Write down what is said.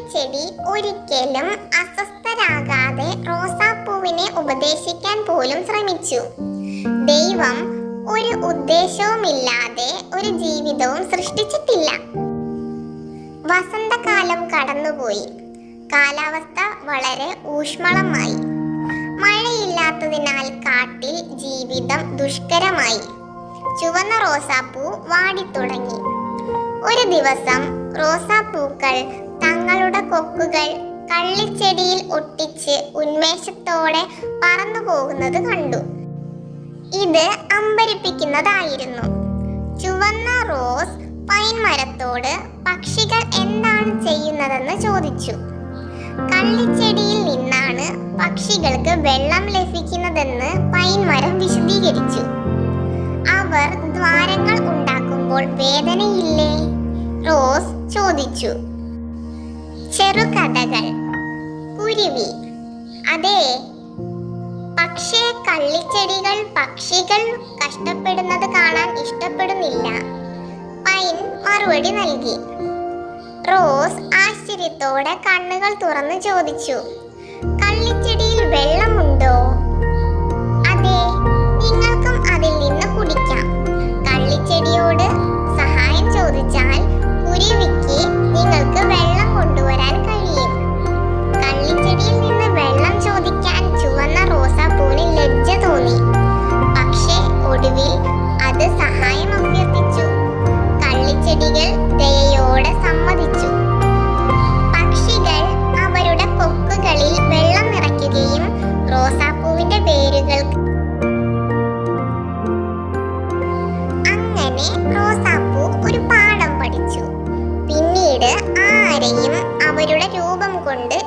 കള്ളിച്ചെടി ഒരിക്കലും അസ്വസ്ഥരാകാതെ റോസാപ്പൂവിനെ ഉപദേശിക്കാൻ പോലും ശ്രമിച്ചു. ദൈവം ഒരു ഉദ്ദേശവുമില്ലാതെ ഒരു ജീവിതവും സൃഷ്ടിച്ചിട്ടില്ല. വസന്തകാലം കടന്നുപോയി. കാലാവസ്ഥ വളരെ ഊഷ്മളമായി. മഴയില്ലാത്തതിനാൽ കാട്ടിൽ ജീവിതം ദുഷ്കരമായി. ചുവന്ന റോസാപ്പൂ വാടിത്തുടങ്ങി. ഒരു ദിവസം റോസാപ്പൂക്കൾ തങ്ങളുടെ കൊക്കുകൾ കള്ളിച്ചെടിയിൽ ഒട്ടിച്ച് ഉന്മേഷത്തോടെ പറന്നു പോകുന്നത് കണ്ടു. ഇത് അമ്പരിപ്പിക്കുന്നതായിരുന്നു. ചുവന്ന റോസ് പൈൻ മരത്തോട് പക്ഷികൾ എന്താണ് ചെയ്യുന്നതെന്ന് ചോദിച്ചു. കള്ളിച്ചെടിയിൽ നിന്നാണ് പക്ഷികൾക്ക് വെള്ളം ലഭിക്കുന്നതെന്ന് പൈൻ മരം വിശദീകരിച്ചു. അവർ ദ്വാരങ്ങൾ ഉണ്ടാക്കുമ്പോൾ വേദനയില്ലേ? റോസ് ചോദിച്ചു. ചെറുകഥകൾ. കുരുവി: അതെ, പക്ഷേ കള്ളിച്ചെടികൾ പക്ഷികൾ കഷ്ടപ്പെടുന്നത് കാണാൻ ഇഷ്ടപ്പെടുന്നില്ല. പൈൻ മറുപടി നൽകി. റോസ് ആശ്ചര്യത്തോടെ കണ്ണുകൾ തുറന്ന് ചോദിച്ചു. കള്ളിച്ചെടിയിൽ വെള്ളമുണ്ടോ? അതെ, നിങ്ങൾക്കും അതിൽ നിന്ന് കുടിക്കാം. കള്ളിച്ചെടിയോട് സഹായം ചോദിച്ചാൽ കുരുവിക്ക് നിങ്ങൾക്ക് വെള്ളം കൊണ്ടുവരാൻ കഴിയും. കള്ളിച്ചെടിയിൽ നിന്ന് വെള്ളം ചോദിക്കാൻ ചുവന്ന റോസാപ്പൂവിന് ലജ്ജ തോന്നി. പക്ഷേ ഒടുവിൽ അത് സഹായം അഭ്യർത്ഥിച്ചു. കള്ളിച്ചെടികൾ ദയയോടെ സമ്മതിച്ചു. പക്ഷികൾ അവരുടെ കൊക്കുകളിൽ വെള്ളം നിറയ്ക്കുകയും റോസാപ്പൂവിന്റെ വേരുകൾ അങ്ങനെ റോസാപ്പൂ ഒരു പാഠം പഠിച്ചു. പിന്നീട് ആരെയും അവരുടെ രൂപം കൊണ്ട്